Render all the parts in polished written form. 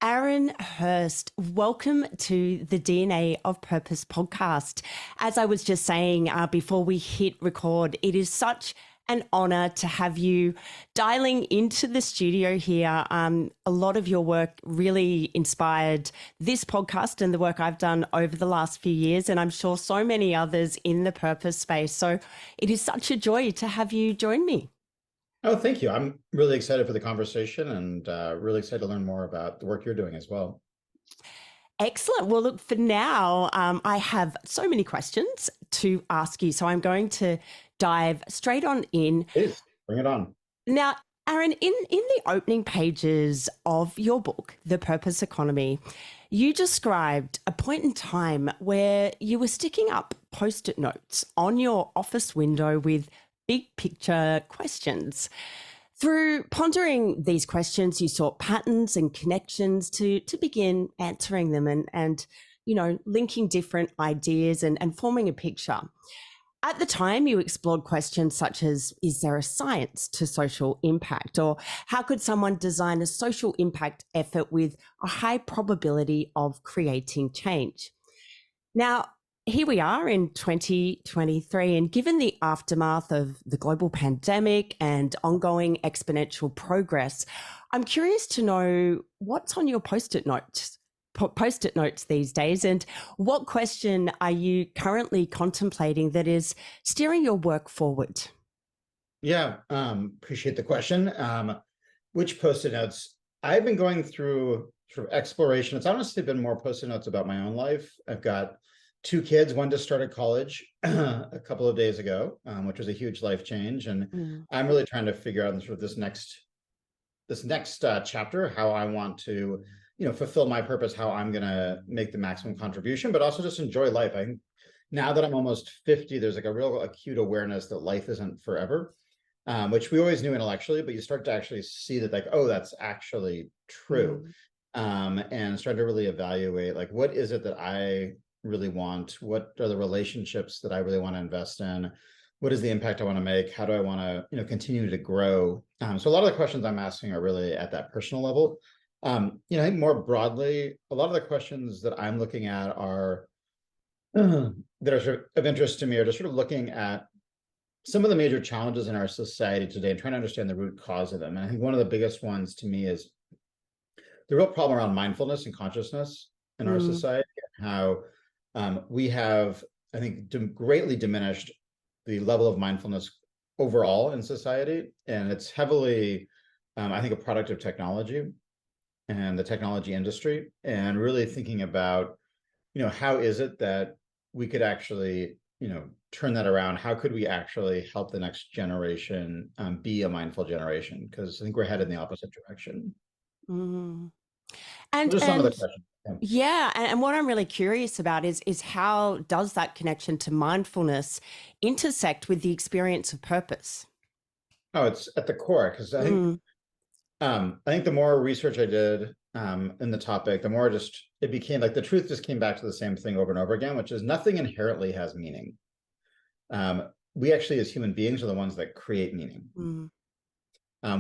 Aaron Hurst, welcome to the DNA of Purpose podcast. As I was just saying before we hit record, it is such an honor to have you dialing into the studio here. A lot of your work really inspired this podcast and the work I've done over the last few years, and I'm sure so many others in the purpose space. So it is such a joy to have you join me. Oh, thank you. I'm really excited for the conversation and really excited to learn more about the work you're doing as well. Excellent. Well, look, for now, I have so many questions to ask you. So I'm going to dive straight on in. Please, bring it on. Now, Aaron, in the opening pages of your book, The Purpose Economy, you described a point in time where you were sticking up Post-it notes on your office window with big picture questions. Through pondering these questions, you sought patterns and connections to begin answering them and linking different ideas and forming a picture. At the time, you explored questions such as, is there a science to social impact? Or how could someone design a social impact effort with a high probability of creating change? Now, here we are in 2023, and given the aftermath of the global pandemic and ongoing exponential progress, I'm curious to know what's on your Post-it notes these days, and what question are you currently contemplating that is steering your work forward? Yeah, appreciate the question. Which Post-it notes? I've been going through sort of exploration. It's honestly been more Post-it notes about my own life. I've got 2 kids, one just started college a couple of days ago, which was a huge life change. And I'm really trying to figure out sort of this next chapter, how I want to, fulfill my purpose, how I'm going to make the maximum contribution, but also just enjoy life. I think now that I'm almost 50, there's like a real acute awareness that life isn't forever, which we always knew intellectually, but you start to actually see that like, oh, that's actually true. And start to really evaluate like, what is it that I really want? What are the relationships that I really want to invest in? What is the impact I want to make? How do I want to, continue to grow? So a lot of the questions I'm asking are really at that personal level. I think more broadly, a lot of the questions that I'm looking at are that are sort of interest to me are just sort of looking at some of the major challenges in our society today and trying to understand the root cause of them. And I think one of the biggest ones to me is the real problem around mindfulness and consciousness in our society, how we have, I think, greatly diminished the level of mindfulness overall in society. And it's heavily, I think, a product of technology and the technology industry, and really thinking about, how is it that we could actually, turn that around? How could we actually help the next generation be a mindful generation? Because I think we're headed in the opposite direction. And Just some of the questions. Yeah, and what I'm really curious about is how does that connection to mindfulness intersect with the experience of purpose? Oh, it's at the core, because I think the more research I did in the topic, the more just it became like the truth just came back to the same thing over and over again, which is nothing inherently has meaning. We actually, as human beings, are the ones that create meaning.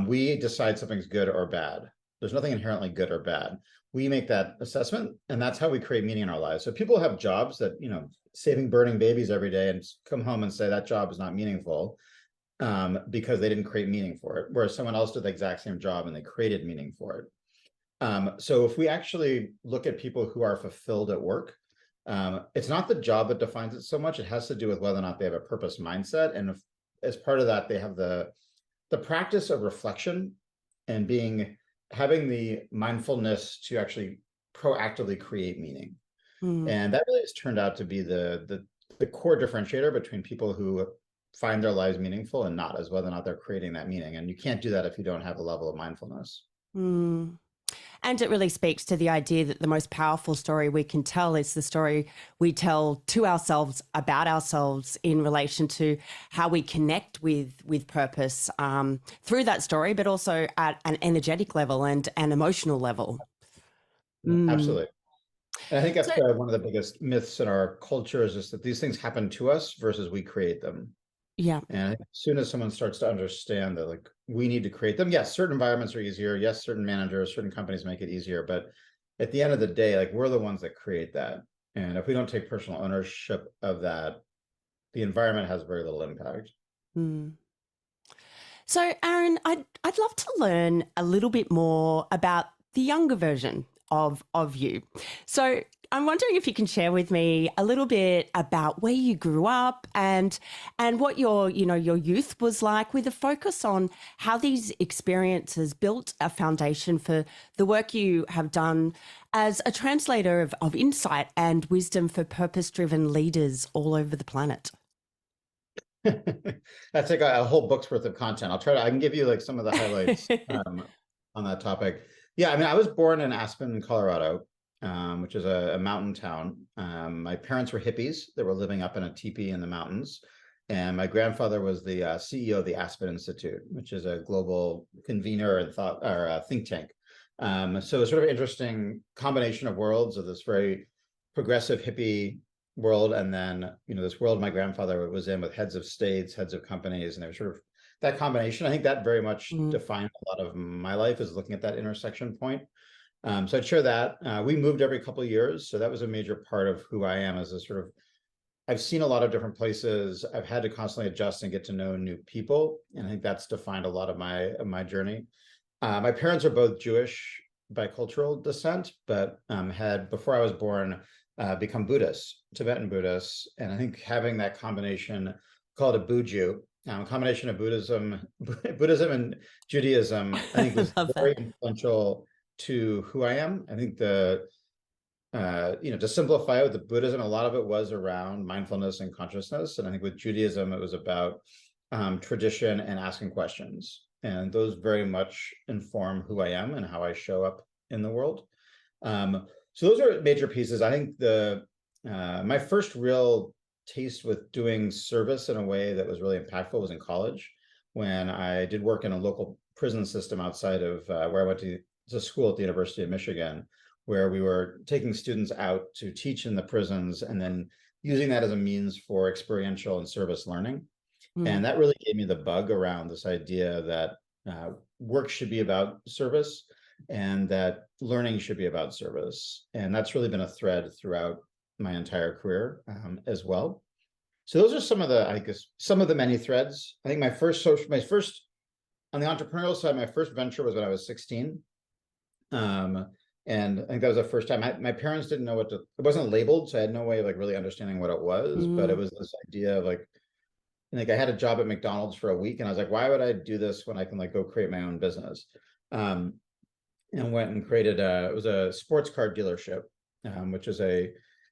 We decide something's good or bad. There's nothing inherently good or bad. We make that assessment, and that's how we create meaning in our lives. So people have jobs that, saving burning babies every day and come home and say that job is not meaningful because they didn't create meaning for it, whereas someone else did the exact same job and they created meaning for it. So if we actually look at people who are fulfilled at work, it's not the job that defines it so much. It has to do with whether or not they have a purpose mindset. And if, as part of that, they have the practice of reflection and having the mindfulness to actually proactively create meaning. And that really has turned out to be the core differentiator between people who find their lives meaningful and not, as whether or not they're creating that meaning. And you can't do that if you don't have a level of mindfulness. And it really speaks to the idea that the most powerful story we can tell is the story we tell to ourselves about ourselves in relation to how we connect with purpose through that story, but also at an energetic level and an emotional level. Absolutely. And I think that's one of the biggest myths in our culture is just that these things happen to us versus we create them. Yeah. And as soon as someone starts to understand that, like, we need to create them, yes, certain environments are easier. Yes, certain managers, certain companies make it easier, but at the end of the day, like we're the ones that create that. And if we don't take personal ownership of that, the environment has very little impact. Mm. So, Aaron, I'd love to learn a little bit more about the younger version of you. So, I'm wondering if you can share with me a little bit about where you grew up and what your your youth was like, with a focus on how these experiences built a foundation for the work you have done as a translator of insight and wisdom for purpose-driven leaders all over the planet. That's like a whole book's worth of content. I can give you like some of the highlights on that topic. Yeah, I mean, I was born in Aspen, Colorado, which is a mountain town. My parents were hippies that were living up in a teepee in the mountains. And my grandfather was the CEO of the Aspen Institute, which is a global convener and think tank. So a sort of interesting combination of worlds of this very progressive hippie world, and then this world my grandfather was in with heads of states, heads of companies, and they were sort of that combination. I think that very much defined a lot of my life, is looking at that intersection point. So I'd share that. We moved every couple of years, so that was a major part of who I am, as a sort of, I've seen a lot of different places. I've had to constantly adjust and get to know new people, and I think that's defined a lot of my journey. My parents are both Jewish by cultural descent, but had, before I was born, become Buddhists, Tibetan Buddhists. And I think having that combination, called a Buju, combination of Buddhism and Judaism, I think was very influential to who I am. I think to simplify it, with the Buddhism, a lot of it was around mindfulness and consciousness. And I think with Judaism, it was about tradition and asking questions. And those very much inform who I am and how I show up in the world. So those are major pieces. I think my first real taste with doing service in a way that was really impactful was in college, when I did work in a local prison system outside of where I went to school at the University of Michigan, where we were taking students out to teach in the prisons and then using that as a means for experiential and service learning. And that really gave me the bug around this idea that work should be about service, and that learning should be about service. And that's really been a thread throughout my entire career as well. So those are some of the many threads. I think my first on the entrepreneurial side, my first venture was when I was 16. And I think that was the first time my parents didn't know it wasn't labeled. So I had no way of like really understanding what it was, but it was this idea of like I had a job at McDonald's for a week, and I was like, why would I do this when I can like go create my own business? And went and created it was a sports car dealership, which is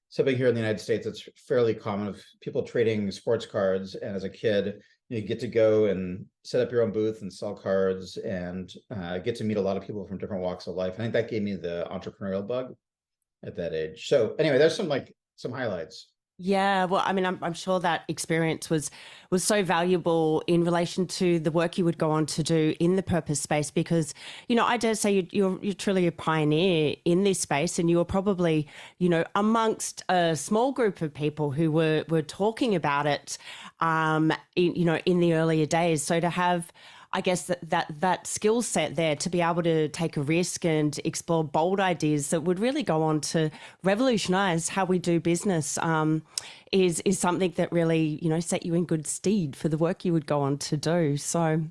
something here in the United States that's fairly common, of people trading sports cards. And as a kid, you get to go and set up your own booth and sell cards, and get to meet a lot of people from different walks of life. I think that gave me the entrepreneurial bug at that age. So anyway, there's some highlights. Yeah, well, I mean, I'm sure that experience was so valuable in relation to the work you would go on to do in the purpose space, because, I dare say you're truly a pioneer in this space, and you were probably, amongst a small group of people who were talking about it, in the earlier days. So to have, I guess, that skill set there to be able to take a risk and explore bold ideas that would really go on to revolutionize how we do business is something that really, set you in good stead for the work you would go on to do. So,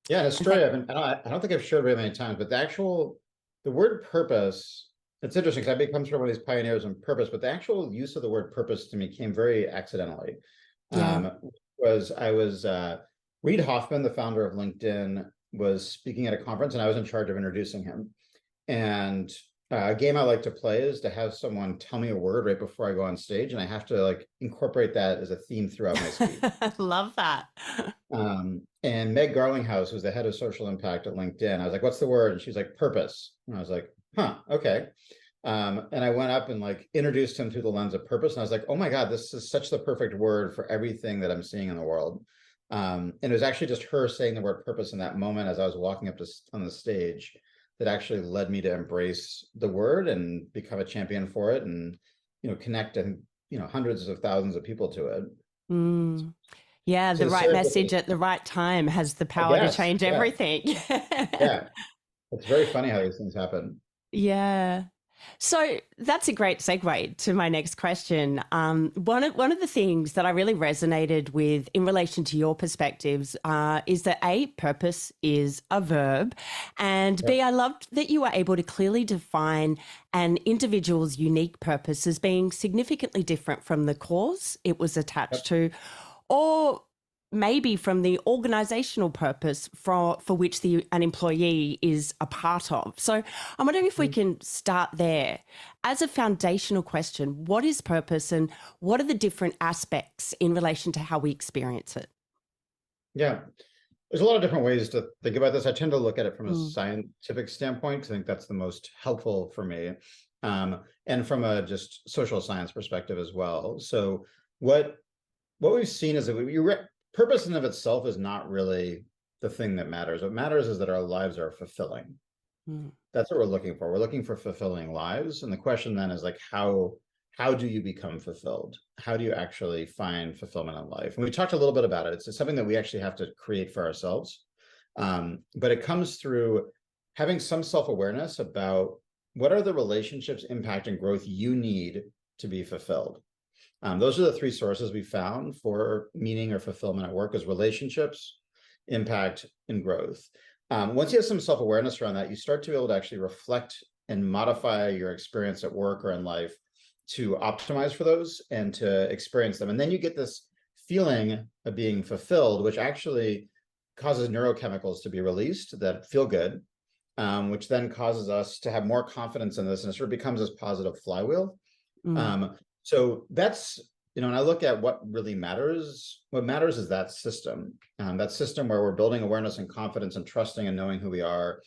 yeah, a story I don't think I've shared very many times, but the word purpose, it's interesting because I become sort of one of these pioneers in purpose, but the actual use of the word purpose to me came very accidentally. Yeah. Reid Hoffman, the founder of LinkedIn, was speaking at a conference, and I was in charge of introducing him. And a game I like to play is to have someone tell me a word right before I go on stage, and I have to like incorporate that as a theme throughout my speech. Love that. And Meg Garlinghouse, who's the head of social impact at LinkedIn, I was like, "What's the word?" And she's like, "Purpose." And I was like, "Huh, okay." And I went up and like introduced him through the lens of purpose, and I was like, "Oh my God, this is such the perfect word for everything that I'm seeing in the world." And it was actually just her saying the word purpose in that moment as I was walking up on the stage that actually led me to embrace the word and become a champion for it, and connect hundreds of thousands of people to it. Yeah, So the right message at the right time has the power to change everything. Yeah, it's very funny how these things happen. Yeah. So that's a great segue to my next question. One of the things that I really resonated with in relation to your perspectives is that A, purpose is a verb, and Yep. B, I loved that you were able to clearly define an individual's unique purpose as being significantly different from the cause it was attached Yep. to, or maybe from the organizational purpose for which an employee is a part of. So I'm wondering if we can start there. As a foundational question, what is purpose and what are the different aspects in relation to how we experience it? Yeah. There's a lot of different ways to think about this. I tend to look at it from a Mm, scientific standpoint, 'cause I think that's the most helpful for me, and from a just social science perspective as well. So what we've seen is that purpose in of itself is not really the thing that matters. What matters is that our lives are fulfilling. mm, That's what we're looking for. We're looking for fulfilling lives. And the question then is like, how do you become fulfilled? How do you actually find fulfillment in life? And we talked a little bit about it. It's something that we actually have to create for ourselves. But it comes through having some self-awareness about what are the relationships, impact, and growth you need to be fulfilled. Those are the three sources we found for meaning or fulfillment at work: is relationships, impact, and growth. Once you have some self-awareness around that, you start to be able to actually reflect and modify your experience at work or in life to optimize for those and to experience them. And then you get this feeling of being fulfilled, which actually causes neurochemicals to be released that feel good, which then causes us to have more confidence in this, and it sort of becomes this positive flywheel. mm, So that's, and I look at what really matters. What matters is that system where we're building awareness and confidence and trusting and knowing who we are,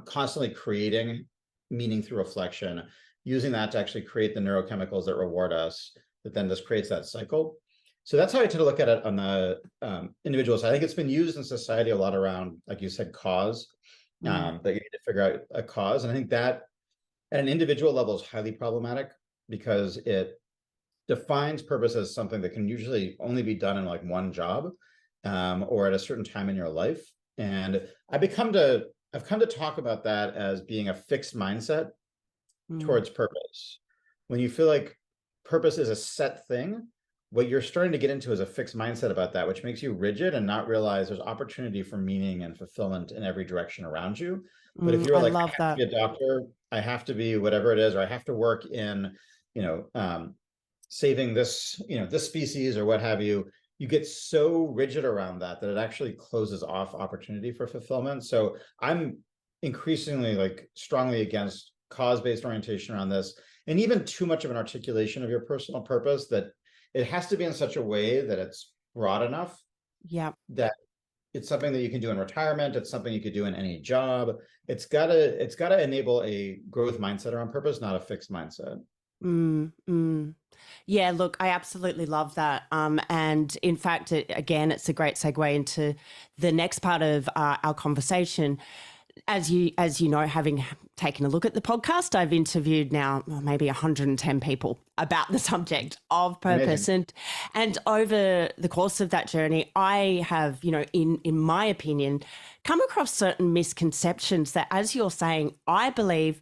constantly creating meaning through reflection, using that to actually create the neurochemicals that reward us, that then just creates that cycle. So that's how I tend to look at it on the individual side. I think it's been used in society a lot around, like you said, cause, mm. that you need to figure out a cause. And I think that at an individual level is highly problematic because it defines purpose as something that can usually only be done in like one job, or at a certain time in your life. And I've come to talk about that as being a fixed mindset Mm. towards purpose. When you feel like purpose is a set thing, what you're starting to get into is a fixed mindset about that, which makes you rigid and not realize there's opportunity for meaning and fulfillment in every direction around you. But if you're I like, I love have to that. be a doctor, I have to be whatever it is, or I have to work in, saving this, this species or what have you, you get so rigid around that it actually closes off opportunity for fulfillment. So I'm increasingly like strongly against cause-based orientation around this, and even too much of an articulation of your personal purpose, that it has to be in such a way that it's broad enough Yeah. that it's something that you can do in retirement. It's something you could do in any job. It's gotta enable a growth mindset around purpose, not a fixed mindset. Mm, mm. Yeah, look, I absolutely love that. And in fact, again, it's a great segue into the next part of our conversation. As you know, having taken a look at the podcast, I've interviewed now maybe 110 people about the subject of purpose, Amazing. and over the course of that journey, I have, in my opinion, come across certain misconceptions that, as you're saying, I believe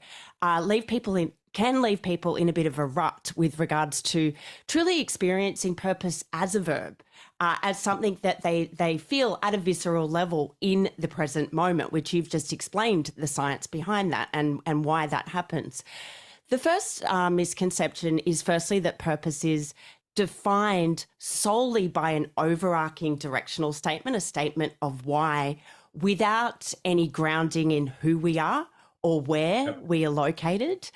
can leave people in a bit of a rut with regards to truly experiencing purpose as a verb, as something that they feel at a visceral level in the present moment, which you've just explained the science behind that and why that happens. The first misconception is firstly that purpose is defined solely by an overarching directional statement, a statement of why, without any grounding in who we are or where Yep. we are located.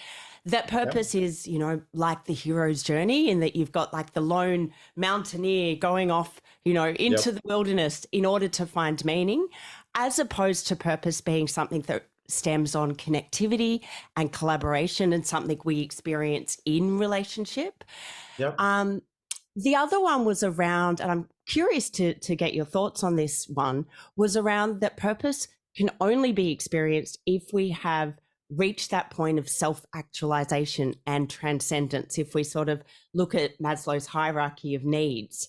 That Yep. purpose is, like the hero's journey, in that you've got like the lone mountaineer going off, into Yep. the wilderness in order to find meaning, as opposed to purpose being something that stems on connectivity and collaboration and something we experience in relationship. Yep. Um, the other one was around, and I'm curious to get your thoughts on this one, was around that purpose can only be experienced if we have reached that point of self-actualization and transcendence. If we sort of look at Maslow's hierarchy of needs,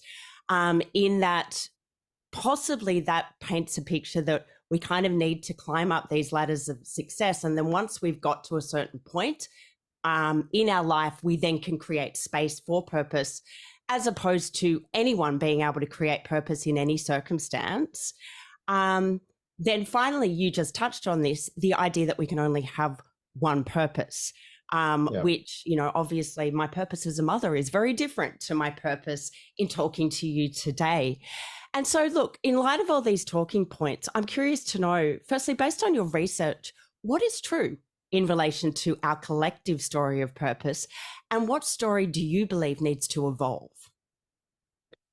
in that possibly that paints a picture that we kind of need to climb up these ladders of success. And then once we've got to a certain point in our life, we then can create space for purpose, as opposed to anyone being able to create purpose in any circumstance. Then finally, you just touched on this, the idea that we can only have one purpose, which, you know, obviously my purpose as a mother is very different to my purpose in talking to you today. And so, look, in light of all these talking points, I'm curious to know, firstly, based on your research, what is true in relation to our collective story of purpose, and what story do you believe needs to evolve?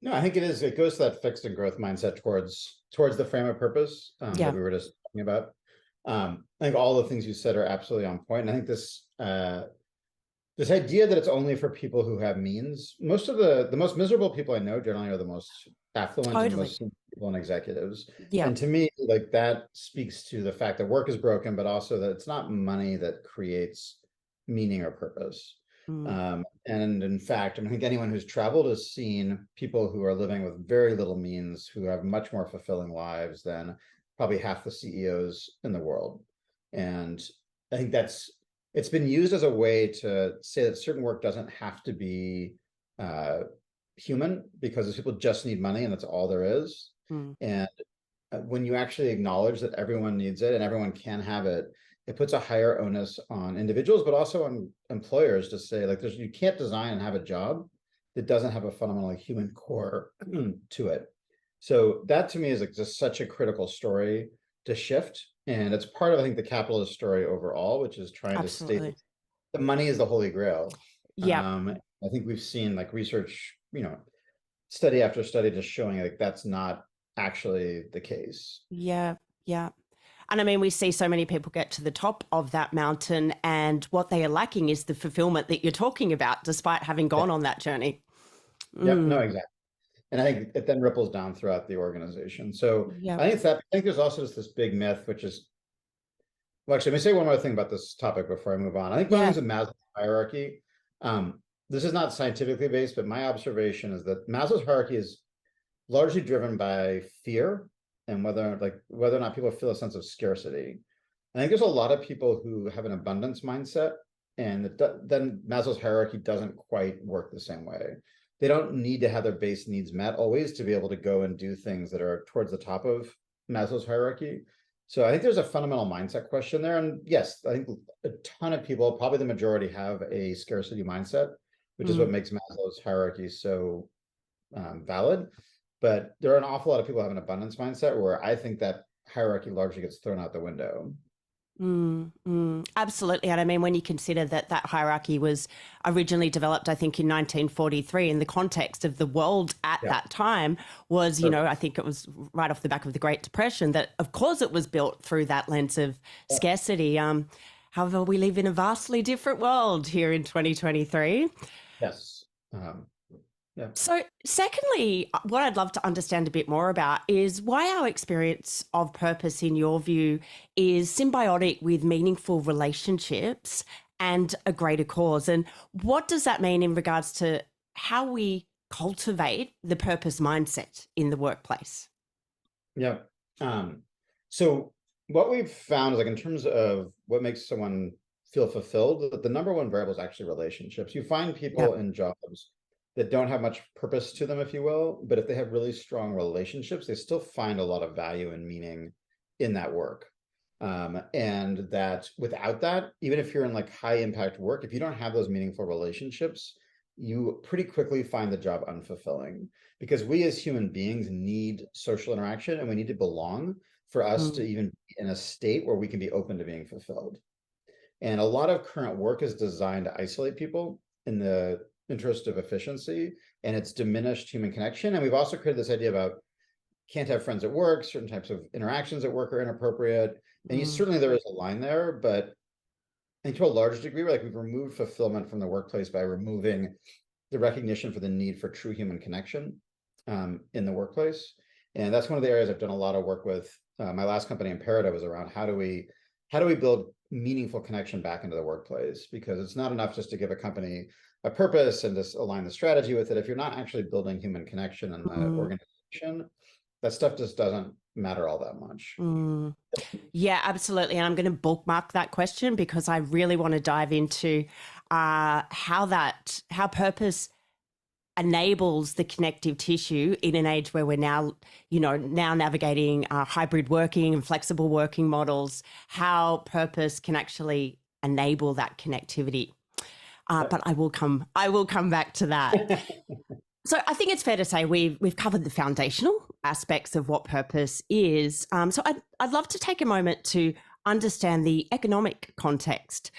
No, I think it is. It goes to that fixed and growth mindset towards the frame of purpose that we were just talking about. I think all the things you said are absolutely on point. And I think this idea that it's only for people who have means. Most of the most miserable people I know generally are the most affluent and most people and executives. Yeah. And to me, like, that speaks to the fact that work is broken, but also that it's not money that creates meaning or purpose. And in fact, I think anyone who's traveled has seen people who are living with very little means, who have much more fulfilling lives than probably half the CEOs in the world. And I think it's been used as a way to say that certain work doesn't have to be human, because people just need money and that's all there is. And when you actually acknowledge that everyone needs it and everyone can have it, it puts a higher onus on individuals, but also on employers to say, like, you can't design and have a job that doesn't have a fundamentally human core to it. So that to me is like just such a critical story to shift. And it's part of, I think, the capitalist story overall, which is trying to state that money is the holy grail. I think we've seen, like, research, you know, study after study just showing like that's not actually the case. Yeah. And I mean, we see so many people get to the top of that mountain, and what they are lacking is the fulfillment that you're talking about, despite having gone on that journey. Yeah, no, exactly. And I think it then ripples down throughout the organization. So I think there's also just this big myth, which is, well, actually, let me say one more thing about this topic before I move on. I think one of the things with Maslow's hierarchy, this is not scientifically based, but my observation is that Maslow's hierarchy is largely driven by fear and whether or not people feel a sense of scarcity. I think there's a lot of people who have an abundance mindset, and then Maslow's hierarchy doesn't quite work the same way. They don't need to have their base needs met always to be able to go and do things that are towards the top of Maslow's hierarchy. So I think there's a fundamental mindset question there. And yes, I think a ton of people, probably the majority, have a scarcity mindset, which is what makes Maslow's hierarchy so valid. But there are an awful lot of people who have an abundance mindset where I think that hierarchy largely gets thrown out the window. Absolutely. And I mean, when you consider that hierarchy was originally developed, I think, in 1943, in the context of the world at that time was, you know, I think it was right off the back of the Great Depression, that of course it was built through that lens of scarcity. However, we live in a vastly different world here in 2023. Yes. So secondly, what I'd love to understand a bit more about is why our experience of purpose, in your view, is symbiotic with meaningful relationships and a greater cause. And what does that mean in regards to how we cultivate the purpose mindset in the workplace? Yeah. So what we've found is, like, in terms of what makes someone feel fulfilled, the number one variable is actually relationships. You find people in jobs that don't have much purpose to them, if you will, but if they have really strong relationships, they still find a lot of value and meaning in that work. And that without that, even if you're in like high impact work, if you don't have those meaningful relationships, you pretty quickly find the job unfulfilling, because we as human beings need social interaction and we need to belong for us to even be in a state where we can be open to being fulfilled. And a lot of current work is designed to isolate people in the interest of efficiency, and it's diminished human connection. And we've also created this idea about can't have friends at work, certain types of interactions at work are inappropriate. And certainly there is a line there, but I think to a large degree, we've removed fulfillment from the workplace by removing the recognition for the need for true human connection in the workplace. And that's one of the areas I've done a lot of work with. My last company, Imperita, was around how do we build meaningful connection back into the workplace? Because it's not enough just to give a company a purpose and just align the strategy with it. If you're not actually building human connection in the organization, that stuff just doesn't matter all that much. Mm. Yeah, absolutely. And I'm going to bookmark that question because I really want to dive into how purpose enables the connective tissue in an age where we're now, now navigating hybrid working and flexible working models, how purpose can actually enable that connectivity. But I will come back to that. So I think it's fair to say we've covered the foundational aspects of what purpose is. So I'd love to take a moment to understand the economic context.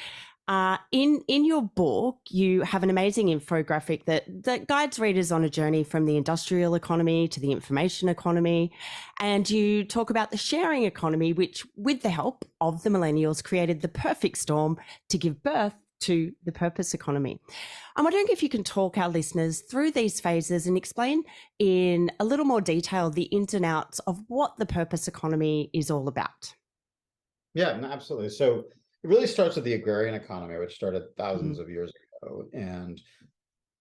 In your book, you have an amazing infographic that guides readers on a journey from the industrial economy to the information economy, and you talk about the sharing economy, which, with the help of the millennials, created the perfect storm to give birth to the purpose economy. I'm wondering if you can talk our listeners through these phases and explain in a little more detail the ins and outs of what the purpose economy is all about. Yeah, no, absolutely. So it really starts with the agrarian economy, which started thousands Mm. of years ago. And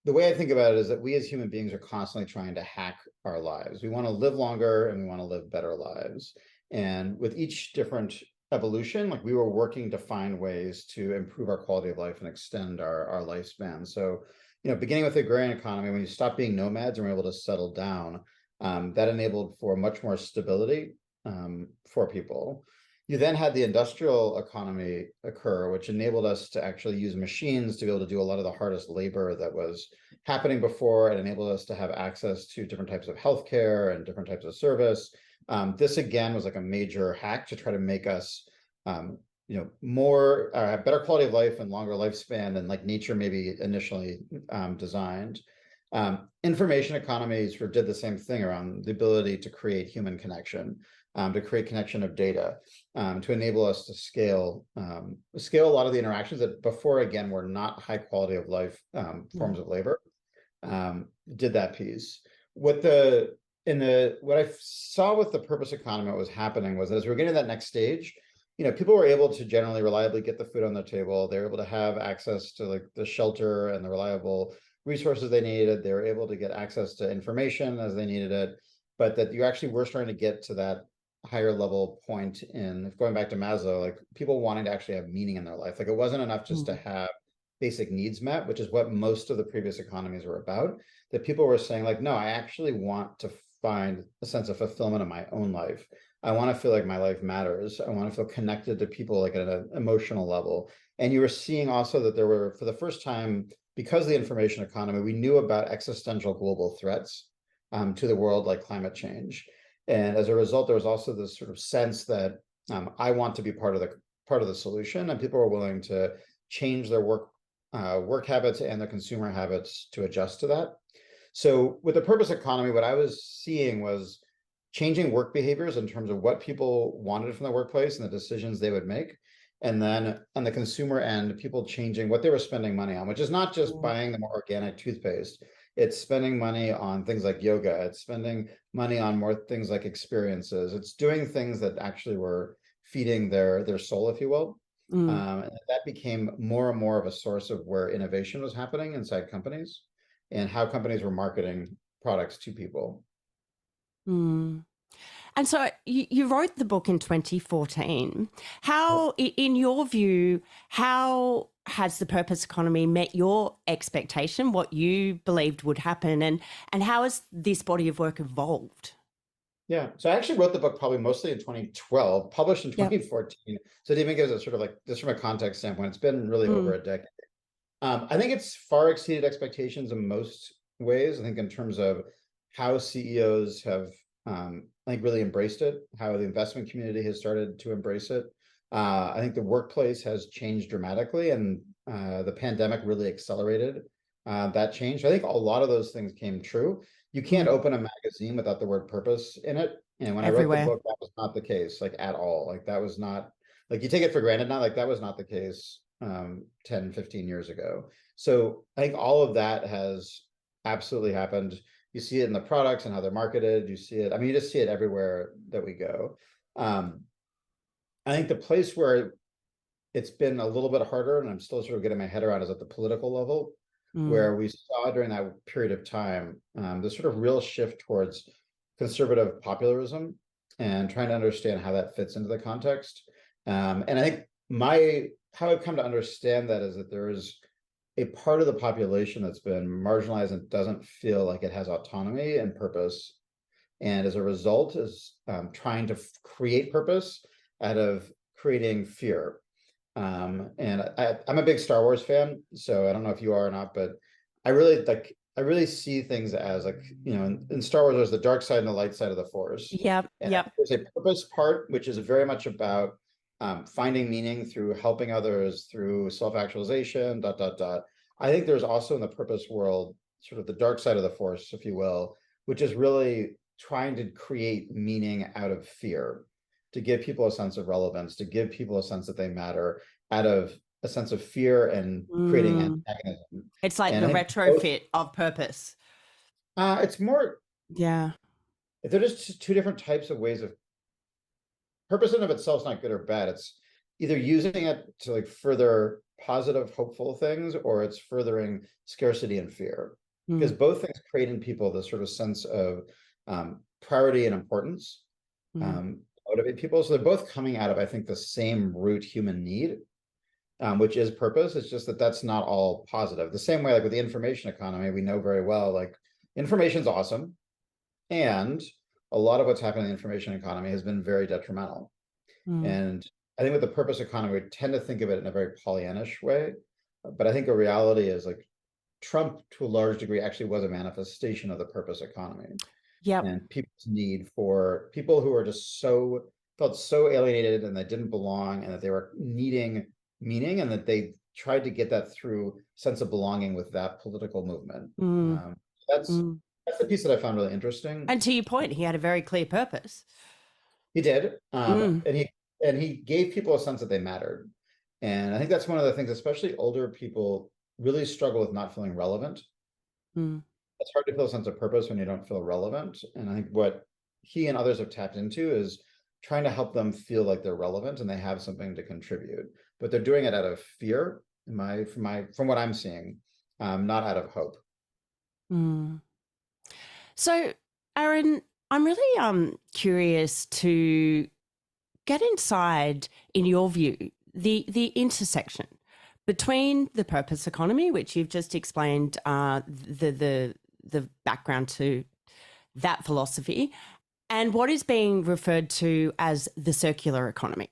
the way I think about it is that we as human beings are constantly trying to hack our lives. We want to live longer and we want to live better lives. And with each different evolution, like we were working to find ways to improve our quality of life and extend our lifespan. So, beginning with the agrarian economy, when you stop being nomads and were able to settle down, that enabled for much more stability for people. You then had the industrial economy occur, which enabled us to actually use machines to be able to do a lot of the hardest labor that was happening before. It enabled us to have access to different types of healthcare and different types of service. This again was like a major hack to try to make us, more have better quality of life and longer lifespan than like nature maybe initially designed. Information economies sort of did the same thing around the ability to create human connection, to create connection of data, to enable us to scale a lot of the interactions that before, again, were not high quality of life forms of labor. Did that piece. What I saw with the purpose economy, what was happening was that as we were getting to that next stage, people were able to generally reliably get the food on their table. They were able to have access to like the shelter and the reliable resources they needed. They were able to get access to information as they needed it, but that you actually were starting to get to that higher level point in going back to Maslow, like people wanting to actually have meaning in their life. Like it wasn't enough just to have basic needs met, which is what most of the previous economies were about, that people were saying like, no, I actually want to find a sense of fulfillment in my own life. I want to feel like my life matters. I want to feel connected to people like at an emotional level. And you were seeing also that there were, for the first time, because of the information economy, we knew about existential global threats to the world, like climate change. And as a result, there was also this sort of sense that I want to be part of the solution, and people were willing to change their work habits and their consumer habits to adjust to that. So with the purpose economy, what I was seeing was changing work behaviors in terms of what people wanted from the workplace and the decisions they would make. And then on the consumer end, people changing what they were spending money on, which is not just buying the more organic toothpaste. It's spending money on things like yoga. It's spending money on more things like experiences. It's doing things that actually were feeding their soul, if you will. And that became more and more of a source of where innovation was happening inside companies and how companies were marketing products to people. And so you wrote the book in 2014. How, in your view, how has the purpose economy met your expectation, what you believed would happen, and how has this body of work evolved? Yeah, so I actually wrote the book probably mostly in 2012, published in 2014. So it even gives it sort of like, just from a context standpoint, it's been really over a decade. I think it's far exceeded expectations in most ways. I think in terms of how CEOs have, I think, really embraced it, how the investment community has started to embrace it. I think the workplace has changed dramatically, and the pandemic really accelerated that change. I think a lot of those things came true. You can't open a magazine without the word purpose in it. And when I wrote the book, that was not the case, like at all. Like that was not, like you take it for granted now, like that was not the case 10, 15 years ago. So I think all of that has absolutely happened. You see it in the products and how they're marketed. You see it, I mean, you just see it everywhere that we go. I think the place where it's been a little bit harder, and I'm still sort of getting my head around, is at the political level, where we saw during that period of time, the sort of real shift towards conservative populism. and trying to understand how that fits into the context. And I think how I've come to understand that is that there is a part of the population that's been marginalized and doesn't feel like it has autonomy and purpose. And as a result is trying to create purpose out of creating fear. And I'm a big Star Wars fan, so I don't know if you are or not, but I really see things as like, in Star Wars, there's the dark side and the light side of the Force. Yep. And Yep. there's a purpose part, which is very much about finding meaning through helping others, through self-actualization, dot, dot, dot. I think there's also in the purpose world, sort of the dark side of the Force, if you will, which is really trying to create meaning out of fear, to give people a sense of relevance, to give people a sense that they matter out of a sense of fear and creating antagonism. It's like And the I think retrofit of purpose. it's more, Yeah. they're just two different types of ways of purpose in of itself is not good or bad. It's either using it to like further positive, hopeful things, or it's furthering scarcity and fear. Because both things create in people this sort of sense of priority and importance, motivate people. So they're both coming out of, I think, the same root human need, which is purpose. It's just that that's not all positive. The same way, like with the information economy, we know very well, like information's awesome. And a lot of what's happening in the information economy has been very detrimental. And I think with the purpose economy, we tend to think of it in a very Pollyannish way. But I think the reality is like Trump, to a large degree, actually was a manifestation of the purpose economy. Yep. And people's need for people who are just felt so alienated and they didn't belong and that they were needing meaning, and that they tried to get that through sense of belonging with that political movement. That's the piece that I found really interesting. And to your point, he had a very clear purpose. He did, and he gave people a sense that they mattered. And I think that's one of the things, especially older people really struggle with not feeling relevant. It's hard to feel a sense of purpose when you don't feel relevant. And I think what he and others have tapped into is trying to help them feel like they're relevant and they have something to contribute. But they're doing it out of fear, from what I'm seeing, not out of hope. So, Aaron, I'm really curious to get inside, in your view, the intersection between the purpose economy, which you've just explained, the background to that philosophy, and what is being referred to as the circular economy.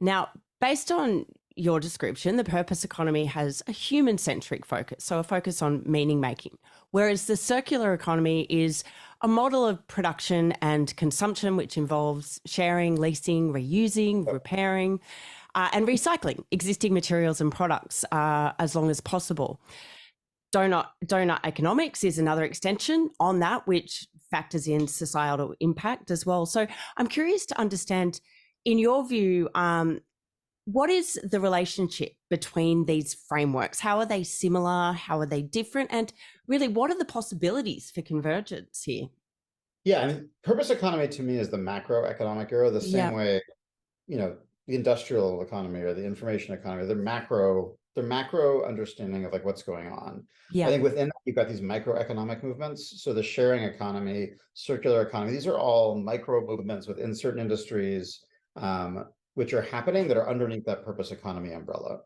Now, based on your description, the purpose economy has a human-centric focus, so a focus on meaning making, whereas the circular economy is a model of production and consumption which involves sharing, leasing, reusing, repairing, and recycling existing materials and products as long as possible. Donut economics is another extension on that, which factors in societal impact as well. So I'm curious to understand, in your view, what is the relationship between these frameworks? How are they similar? How are they different? And really, what are the possibilities for convergence here? Yeah, I mean, purpose economy to me is the macroeconomic era, the same way, the industrial economy or the information economy, they're macro understanding of like what's going on. I think within that, you've got these microeconomic movements. So the sharing economy, circular economy, these are all micro movements within certain industries, which are happening that are underneath that purpose economy umbrella.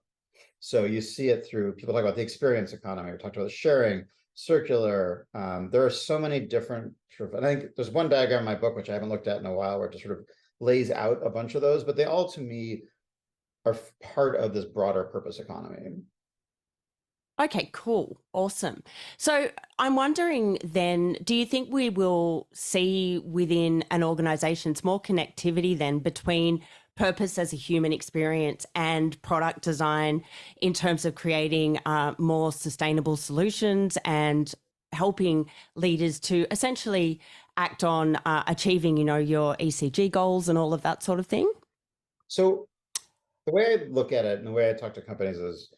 So you see it through, people talk about the experience economy, we talked about the sharing, circular. There are so many different, and I think there's one diagram in my book, which I haven't looked at in a while, where it just sort of lays out a bunch of those, but they all to me are part of this broader purpose economy. Okay, cool. Awesome. So I'm wondering then, do you think we will see within an organization's more connectivity then between purpose as a human experience and product design in terms of creating more sustainable solutions and helping leaders to essentially act on achieving, your ECG goals and all of that sort of thing? So the way I look at it and the way I talk to companies is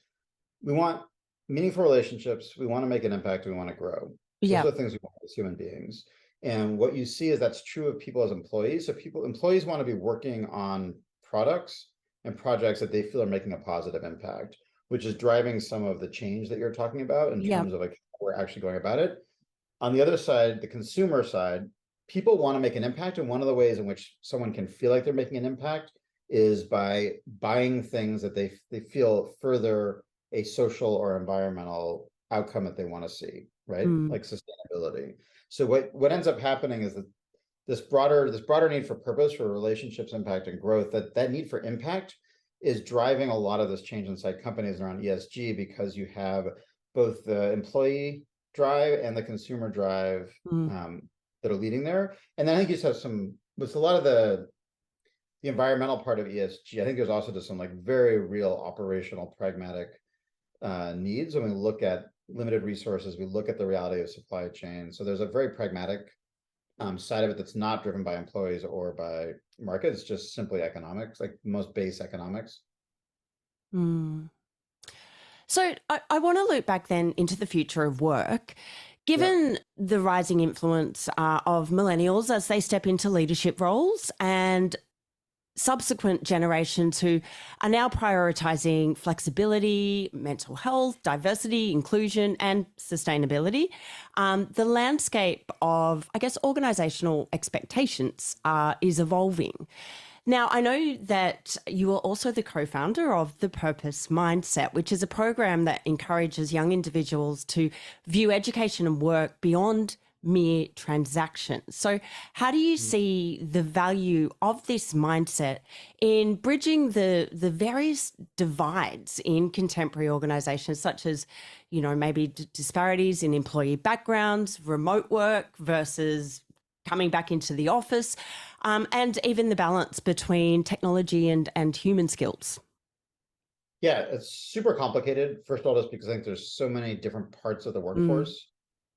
we want meaningful relationships, we want to make an impact, we want to grow. Those are the things we want as human beings. And what you see is that's true of people as employees. So employees want to be working on products and projects that they feel are making a positive impact, which is driving some of the change that you're talking about in terms of like how we're actually going about it. On the other side, the consumer side, people want to make an impact, and one of the ways in which someone can feel like they're making an impact is by buying things that they feel further a social or environmental outcome that they want to see, right? Mm. Like sustainability. So what ends up happening is that this broader need for purpose, for relationships, impact, and growth, that need for impact is driving a lot of this change inside companies around ESG, because you have both the employee drive and the consumer drive Mm. that are leading there. And then I think you have with a lot of the environmental part of ESG, I think there's also just some like very real operational pragmatic needs when we look at limited resources, we look at the reality of supply chain. So there's a very pragmatic side of it that's not driven by employees or by markets. It's just simply economics, like most base economics. Mm. So I want to loop back then into the future of work. Yeah. Given the rising influence of millennials as they step into leadership roles and subsequent generations who are now prioritizing flexibility, mental health, diversity, inclusion, and sustainability, the landscape of, I guess, organizational expectations is evolving. Now, I know that you are also the co-founder of the Purpose Mindset, which is a program that encourages young individuals to view education and work beyond mere transactions. So how do you see the value of this mindset in bridging the various divides in contemporary organizations, such as, you know, maybe disparities in employee backgrounds, remote work versus coming back into the office, and even the balance between technology and human skills? Yeah, it's super complicated. First of all, just because I think there's so many different parts of the Mm, workforce.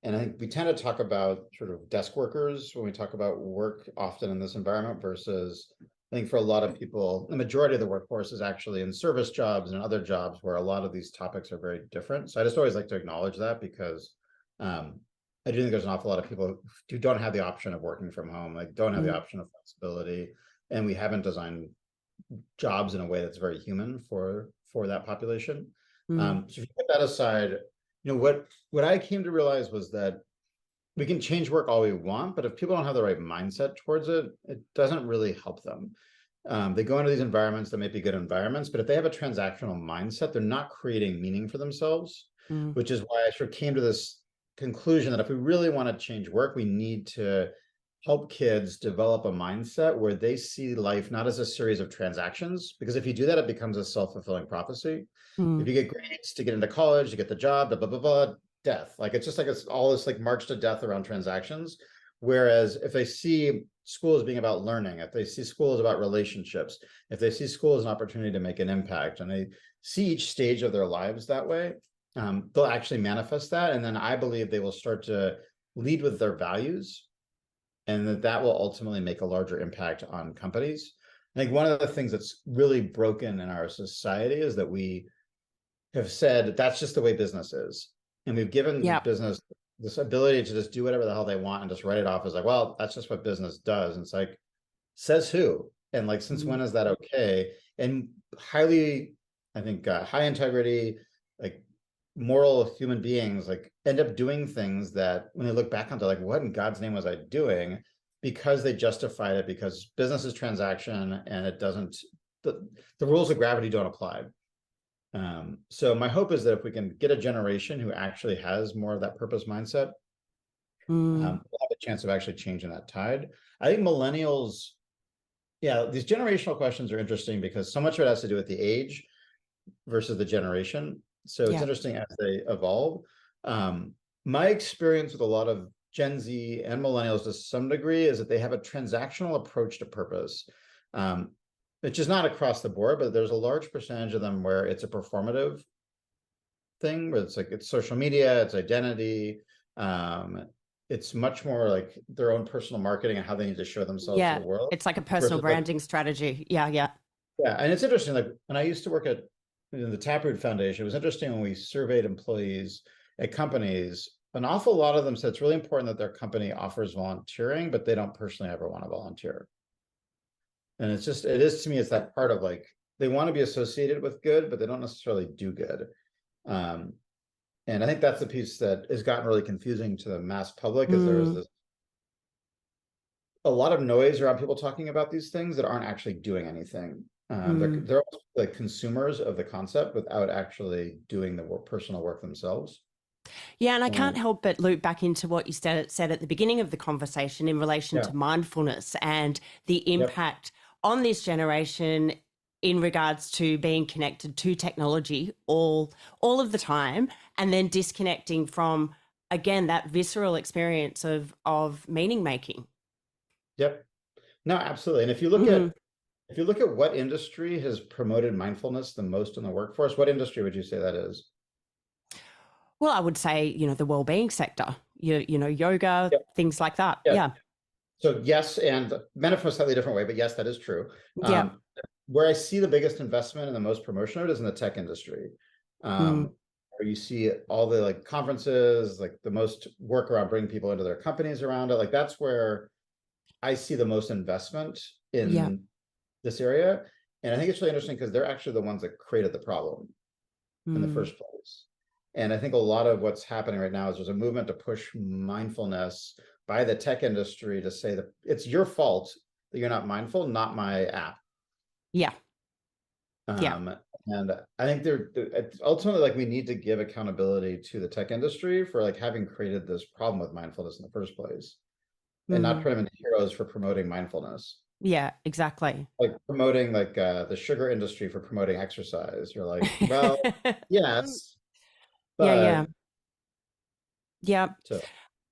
And I think we tend to talk about sort of desk workers when we talk about work often in this environment versus, I think for a lot of people, the majority of the workforce is actually in service jobs and other jobs where a lot of these topics are very different. So I just always like to acknowledge that, because I do think there's an awful lot of people who don't have the option of working from home, like don't have the mm, option of flexibility, and we haven't designed jobs in a way that's very human for that population. mm, So if you put that aside, you know, what I came to realize was that we can change work all we want, but if people don't have the right mindset towards it, it doesn't really help them. They go into these environments that may be good environments, but if they have a transactional mindset, they're not creating meaning for themselves, mm, which is why I sort of came to this conclusion that if we really want to change work, we need to help kids develop a mindset where they see life not as a series of transactions, because if you do that, it becomes a self-fulfilling prophecy. If mm, you get grades to get into college, you get the job, blah, blah, blah, blah, death. Like it's just like it's all this like march to death around transactions. Whereas if they see school as being about learning, if they see school as about relationships, if they see school as an opportunity to make an impact, and they see each stage of their lives that way, they'll actually manifest that. And then I believe they will start to lead with their values, and that will ultimately make a larger impact on companies. I think one of the things that's really broken in our society is that we have said that's just the way business is. And we've given yeah. business this ability to just do whatever the hell they want and just write it off as like, well, that's just what business does. And it's like, says who? And like, since Mm, when is that okay? And highly, I think, high integrity, like moral human beings, like end up doing things that when they look back on, they're like, what in God's name was I doing? Because they justified it, because business is transaction and it doesn't, the rules of gravity don't apply. So my hope is that if we can get a generation who actually has more of that purpose mindset, mm, we'll have a chance of actually changing that tide. I think millennials, yeah, these generational questions are interesting because so much of it has to do with the age versus the generation. So it's yeah. interesting as they evolve. My experience with a lot of Gen Z and millennials to some degree is that they have a transactional approach to purpose. Which is not across the board, but there's a large percentage of them where it's a performative thing, where it's like it's social media, it's identity. It's much more like their own personal marketing and how they need to show themselves to Yeah. the world It's like a personal versus like, branding strategy. Yeah. Yeah. yeah. And it's interesting, like when I used to work at the Taproot Foundation, it was interesting when we surveyed employees at companies, an awful lot of them said it's really important that their company offers volunteering, but they don't personally ever want to volunteer. And it's just, it is to me, it's that part of like, they want to be associated with good, but they don't necessarily do good. Um, and I think that's the piece that has gotten really confusing to the mass public, is there is Mm, this a lot of noise around people talking about these things that aren't actually doing anything. They're also like consumers of the concept without actually doing the personal work themselves. Yeah, and I can't help but loop back into what you said at the beginning of the conversation in relation Yeah. to mindfulness and the Yep. impact on this generation in regards to being connected to technology all of the time, and then disconnecting from, again, that visceral experience of meaning making. Yep. No, absolutely. And if you look at what industry has promoted mindfulness the most in the workforce, what industry would you say that is? Well, I would say, the well-being sector, yoga, Yep. things like that. Yeah. Yeah. So yes, and meant from a slightly different way, but yes, that is true. Yeah. Where I see the biggest investment and the most promotion of it is in the tech industry. Mm. Where you see all the like conferences, like the most work around bringing people into their companies around it. Like that's where I see the most investment Yeah. in this area. And I think it's really interesting because they're actually the ones that created the problem in the Mm. first place. And I think a lot of what's happening right now is there's a movement to push mindfulness by the tech industry to say that it's your fault that you're not mindful, not my app. Yeah. Yeah. And I think ultimately like we need to give accountability to the tech industry for like having created this problem with mindfulness in the first place, and not Mm. turn them into heroes for promoting mindfulness. Yeah, exactly. Like promoting like the sugar industry for promoting exercise. You're like, well, yes, Yeah, yeah. but Yeah. so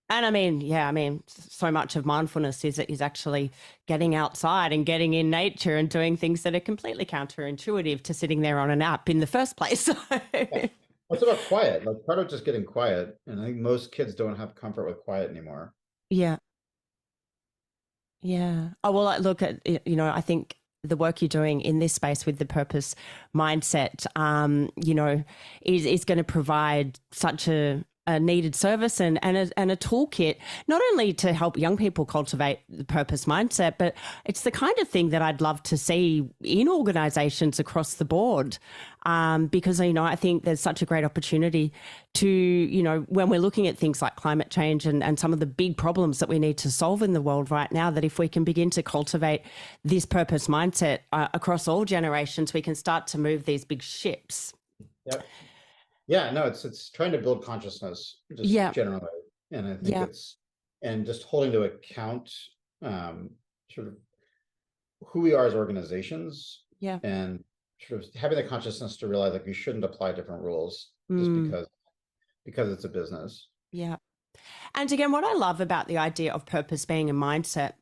And so much of mindfulness is actually getting outside and getting in nature and doing things that are completely counterintuitive to sitting there on an app in the first place. yeah. What's about quiet? Like part of just getting quiet, and I think most kids don't have comfort with quiet anymore. Yeah. Yeah. Oh, well, look at, I think the work you're doing in this space with the purpose mindset, is going to provide such a needed service and a toolkit, not only to help young people cultivate the purpose mindset, but it's the kind of thing that I'd love to see in organizations across the board. Because, I think there's such a great opportunity to, when we're looking at things like climate change and some of the big problems that we need to solve in the world right now, that if we can begin to cultivate this purpose mindset across all generations, we can start to move these big ships. Yep. Yeah, no, it's trying to build consciousness just Yeah. generally. And I think Yeah. and just holding to account sort of who we are as organizations, Yeah. and sort of having the consciousness to realize like we shouldn't apply different rules just Mm. because it's a business. Yeah. And again, what I love about the idea of purpose being a mindset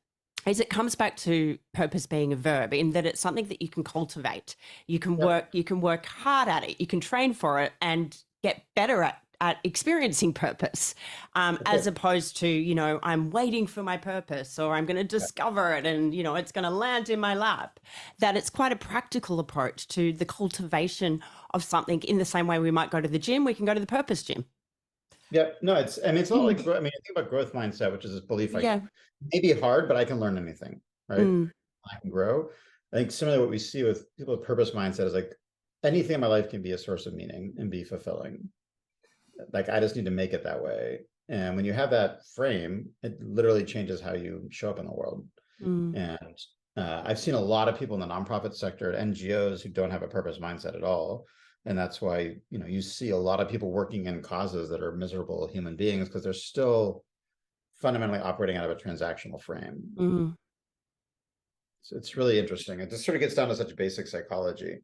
is it comes back to purpose being a verb, in that it's something that you can cultivate. Yep. You can work hard at it, you can train for it and get better at experiencing purpose, as opposed to, I'm waiting for my purpose, or I'm going to discover it and, it's going to land in my lap. That it's quite a practical approach to the cultivation of something, in the same way we might go to the gym, we can go to the purpose gym. Yeah, no, it's not like, I mean, I think about growth mindset, which is this belief like Yeah. maybe hard, but I can learn anything, right? Mm. I can grow. I think similarly what we see with people with purpose mindset is like anything in my life can be a source of meaning and be fulfilling. Like I just need to make it that way. And when you have that frame, it literally changes how you show up in the world. Mm. And I've seen a lot of people in the nonprofit sector, NGOs, who don't have a purpose mindset at all. And that's why, you see a lot of people working in causes that are miserable human beings because they're still fundamentally operating out of a transactional frame. Mm. So it's really interesting. It just sort of gets down to such basic psychology.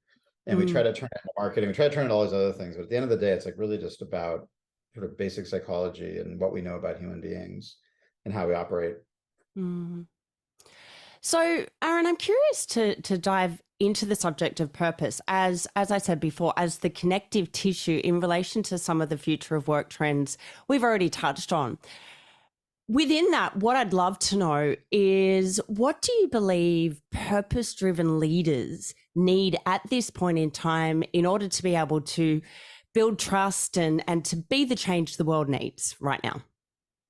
And we try Mm. to turn it into marketing, we try to turn it into all these other things. But at the end of the day, it's like really just about sort of basic psychology and what we know about human beings and how we operate. Mm. So, Aaron, I'm curious to dive into the subject of purpose, as I said before, as the connective tissue in relation to some of the future of work trends we've already touched on. Within that, what I'd love to know is, what do you believe purpose-driven leaders need at this point in time in order to be able to build trust and to be the change the world needs right now?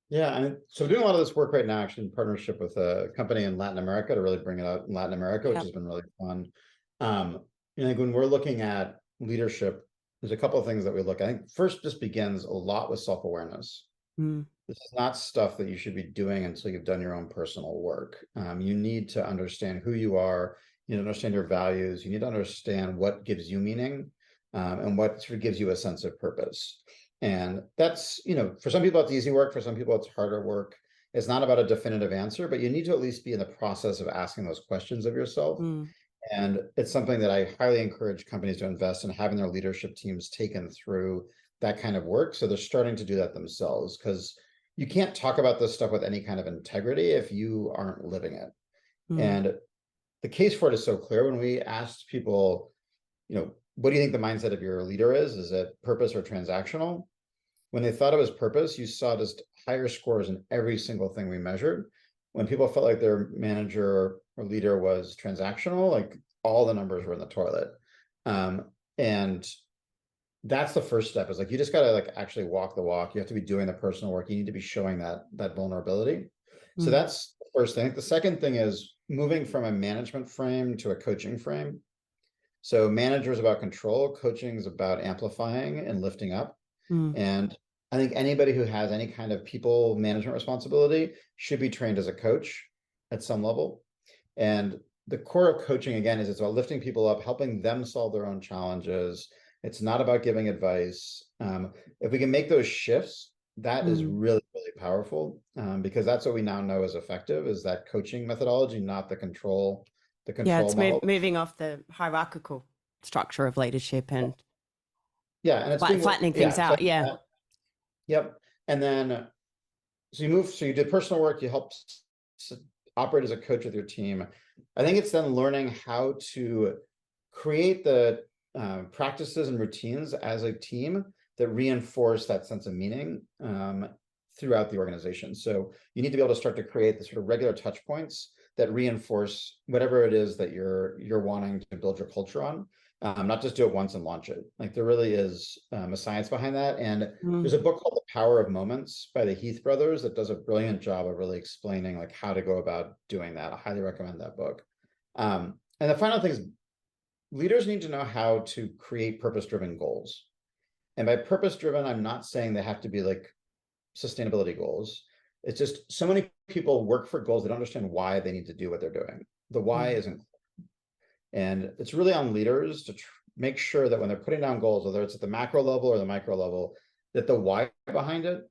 Yeah, and so I'm doing a lot of this work right now, actually in partnership with a company in Latin America to really bring it out in Latin America, which Yeah. has been really fun. I think when we're looking at leadership, there's a couple of things that we look at. I think first just begins a lot with self-awareness. Mm. This is not stuff that you should be doing until you've done your own personal work. You need to understand who you are. You need to understand your values. You need to understand what gives you meaning, and what sort of gives you a sense of purpose. And that's, for some people it's easy work. For some people it's harder work. It's not about a definitive answer, but you need to at least be in the process of asking those questions of yourself. Mm. And it's something that I highly encourage companies to invest in, having their leadership teams taken through that kind of work. So they're starting to do that themselves, because you can't talk about this stuff with any kind of integrity if you aren't living it. Mm. And the case for it is so clear. When we asked people, what do you think the mindset of your leader is? Is it purpose or transactional? When they thought it was purpose, you saw just higher scores in every single thing we measured. When people felt like their manager or leader was transactional, like all the numbers were in the toilet. And that's the first step, is like, you just got to like actually walk the walk. You have to be doing the personal work. You need to be showing that vulnerability. So Mm. that's the first thing. The second thing is moving from a management frame to a coaching frame. So manager is about control, coaching is about amplifying and lifting up. Mm. And I think anybody who has any kind of people management responsibility should be trained as a coach at some level. And the core of coaching, again, is it's about lifting people up, helping them solve their own challenges. It's not about giving advice. If we can make those shifts, that is Mm. really, really powerful, because that's what we now know is effective, is that coaching methodology, not the control Yeah, it's model. moving off the hierarchical structure of leadership and Yeah, and it's being, flattening yeah, things out. exactly Yeah. that. Yep. And then so you did personal work, you helped operate as a coach with your team. I think it's then learning how to create the practices and routines as a team that reinforce that sense of meaning throughout the organization. So you need to be able to start to create the sort of regular touch points that reinforce whatever it is that you're wanting to build your culture on. Not just do it once and launch it. Like, there really is a science behind that. And there's Mm. a book called The Power of Moments by the Heath brothers that does a brilliant job of really explaining like how to go about doing that. I highly recommend that book. And the final thing is, leaders need to know how to create purpose-driven goals. And by purpose-driven, I'm not saying they have to be like sustainability goals. It's just so many people work for goals, they don't understand why they need to do what they're doing. The why Mm. isn't. And it's really on leaders to make sure that when they're putting down goals, whether it's at the macro level or the micro level, that the why behind it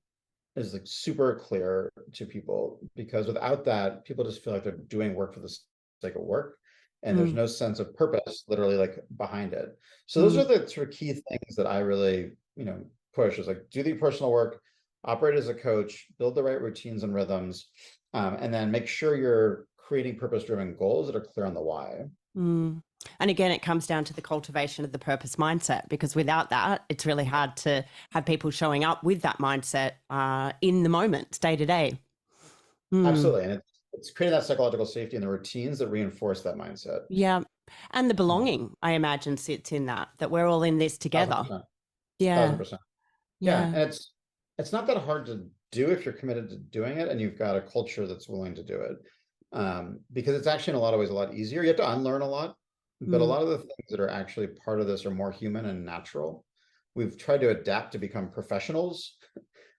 is like super clear to people, because without that, people just feel like they're doing work for the sake of work, and there's Mm. no sense of purpose literally like behind it. So those are Mm. the sort of key things that I really, push, is like, do the personal work, operate as a coach, build the right routines and rhythms, and then make sure you're creating purpose-driven goals that are clear on the why. Mm. And again, it comes down to the cultivation of the purpose mindset, because without that, it's really hard to have people showing up with that mindset in the moment, day to day. Mm. Absolutely. And it's creating that psychological safety and the routines that reinforce that mindset. Yeah. And the Mhm. belonging, I imagine, sits in that we're all in this together. 1000%. Yeah. 1000%. Yeah. Yeah. And it's not that hard to do if you're committed to doing it and you've got a culture that's willing to do it. Because it's actually in a lot of ways a lot easier. You have to unlearn a lot, but a Mm. lot of the things that are actually part of this are more human and natural. We've tried to adapt to become professionals.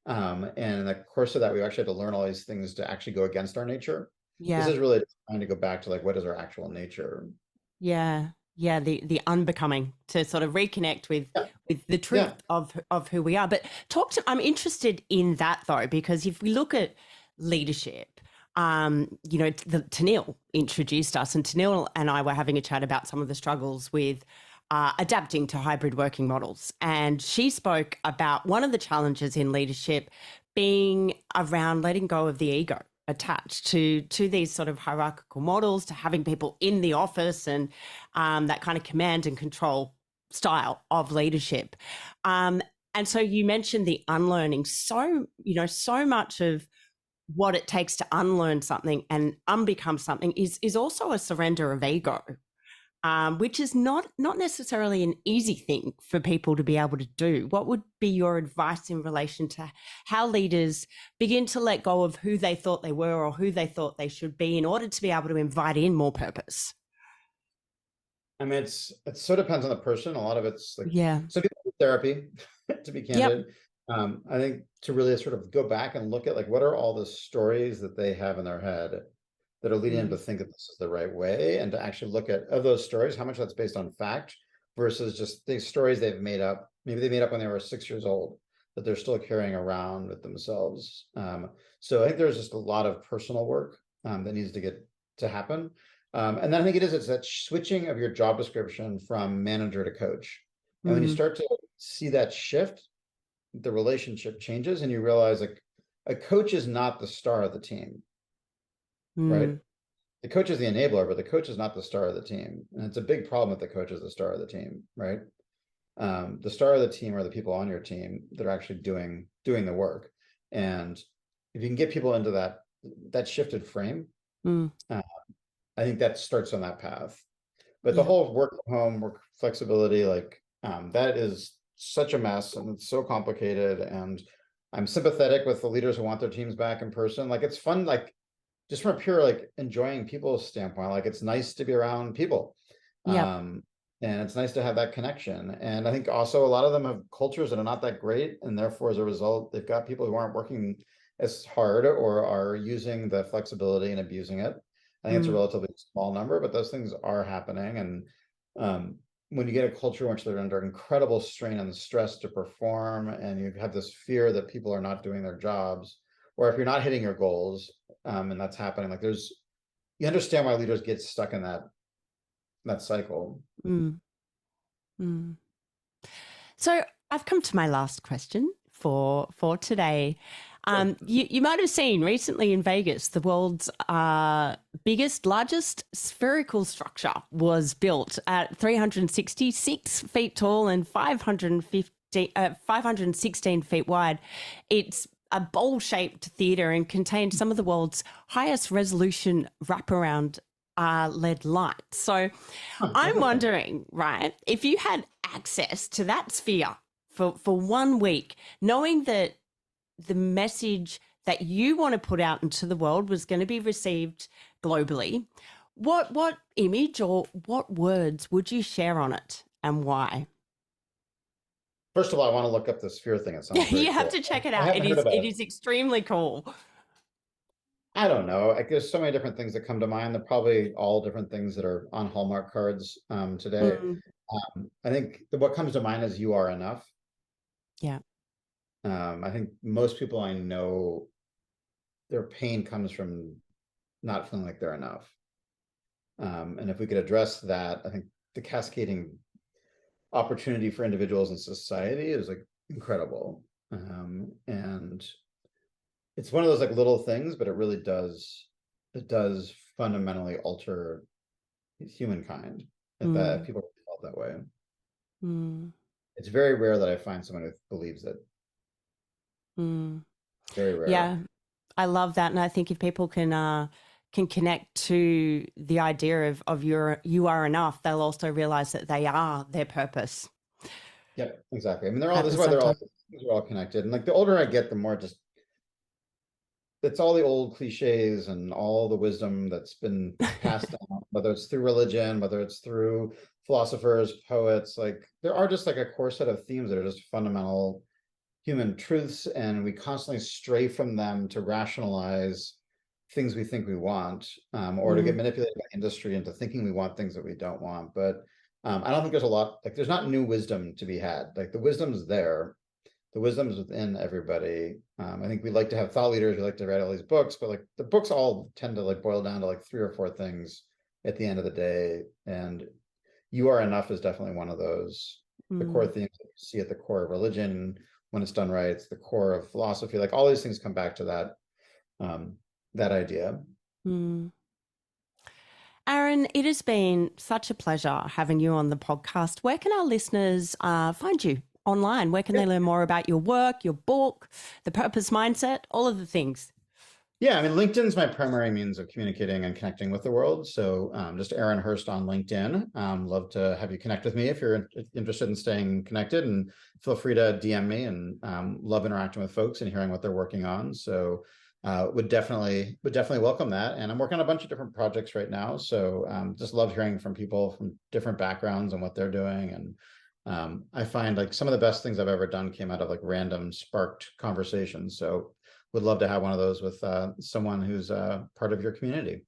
And in the course of that, we've actually had to learn all these things to actually go against our nature. This Yeah. is really trying to go back to like, what is our actual nature? Yeah. Yeah. The unbecoming, to sort of reconnect Yeah. with the truth Yeah. of who we are. But I'm interested in that though, because if we look at leadership, Tanil introduced us, and Tanil and I were having a chat about some of the struggles with adapting to hybrid working models. And she spoke about one of the challenges in leadership being around letting go of the ego attached to these sort of hierarchical models, to having people in the office, and that kind of command and control style of leadership. And so you mentioned the unlearning. So much of what it takes to unlearn something and unbecome something is also a surrender of ego, which is not necessarily an easy thing for people to be able to do. What would be your advice in relation to how leaders begin to let go of who they thought they were or who they thought they should be in order to be able to invite in more purpose? I mean, it so depends on the person. A lot of it's like, Yeah. some people do therapy, to be Yep. candid. I think to really sort of go back and look at like what are all the stories that they have in their head that are leading them to Mm, think that this is the right way, and to actually look at of those stories, how much that's based on fact versus just these stories they've made up. Maybe they made up when they were 6 years old that they're still carrying around with themselves. So I think there's just a lot of personal work that needs to get to happen. And then I think it's that switching of your job description from manager to coach. And when you mm, start to see that shift, the relationship changes and you realize like a coach is not the star of the team, right? mm, The coach is the enabler, but the coach is not the star of the team. And it's a big problem if the coach is the star of the team, right? The star of the team are the people on your team that are actually doing the work. And if you can get people into that shifted frame, mm. uh, I think that starts on that path. But the Yeah. whole work from home, work flexibility, like that is such a mess and it's so complicated. And I'm sympathetic with the leaders who want their teams back in person. Like it's fun, like just from a pure like enjoying people's standpoint, like it's nice to be around people. Yep. And it's nice to have that connection. And I think also a lot of them have cultures that are not that great. And therefore, as a result, they've got people who aren't working as hard or are using the flexibility and abusing it. I think it's a Mm, relatively small number, but those things are happening. And when you get a culture in which they're under incredible strain and stress to perform, and you have this fear that people are not doing their jobs, or if you're not hitting your goals, and that's happening, like you understand why leaders get stuck in that cycle. mm, mm. So I've come to my last question for today. Sure. You might have seen recently in Vegas, the world's biggest, largest spherical structure was built at 366 feet tall and 516 feet wide. It's a bowl-shaped theatre and contained some of the world's highest resolution wraparound LED lights. So Huh, I'm interesting. wondering, right, if you had access to that sphere for 1 week, knowing that the message that you want to put out into the world was going to be received globally, what image or what words would you share on it and why? First of all, I want to look up the sphere thing. It sounds very You have cool. to check it I out. haven't heard about It it. is extremely cool. I don't know. Like, there's so many different things that come to mind. They're probably all different things that are on Hallmark cards today. Mm, I think what comes to mind is you are enough. yeah. I think most people I know, their pain comes from not feeling like they're enough. And if we could address that, I think the cascading opportunity for individuals in society is like incredible. And it's one of those like little things, but it does fundamentally alter humankind if that if Mm, people felt that way. mm, It's very rare that I find someone who believes it. mm. Very rare. Yeah, I love that, and I think if people can connect to the idea of you are enough, they'll also realize that they are their purpose Yep, exactly. I mean, at this the is why same time. these are all connected. And like the older I get, the more just it's all the old cliches and all the wisdom that's been passed down, whether it's through religion, whether it's through philosophers, poets, like there are just like a core set of themes that are just fundamental human truths, and we constantly stray from them to rationalize things we think we want, or to get Mm, manipulated by industry into thinking we want things that we don't want. But I don't think there's a lot, like there's not new wisdom to be had. Like the wisdom's there, the wisdom is within everybody. I think we like to have thought leaders, we like to write all these books, but like the books all tend to like boil down to like 3 or 4 things at the end of the day. And you are enough is definitely one of those. The core mm, themes that you see at the core of religion, when it's done right, it's the core of philosophy. Like all these things come back to that idea. mm. Aaron, it has been such a pleasure having you on the podcast. Where can our listeners find you online? Where can they learn more about your work, your book, the purpose mindset, all of the things? Yeah, I mean, LinkedIn's my primary means of communicating and connecting with the world. So just Aaron Hurst on LinkedIn. Love to have you connect with me if you're interested in staying connected, and feel free to DM me, and love interacting with folks and hearing what they're working on. So would definitely welcome that. And I'm working on a bunch of different projects right now. So just love hearing from people from different backgrounds and what they're doing. And I find like some of the best things I've ever done came out of like random sparked conversations. So would love to have one of those with someone who's part of your community.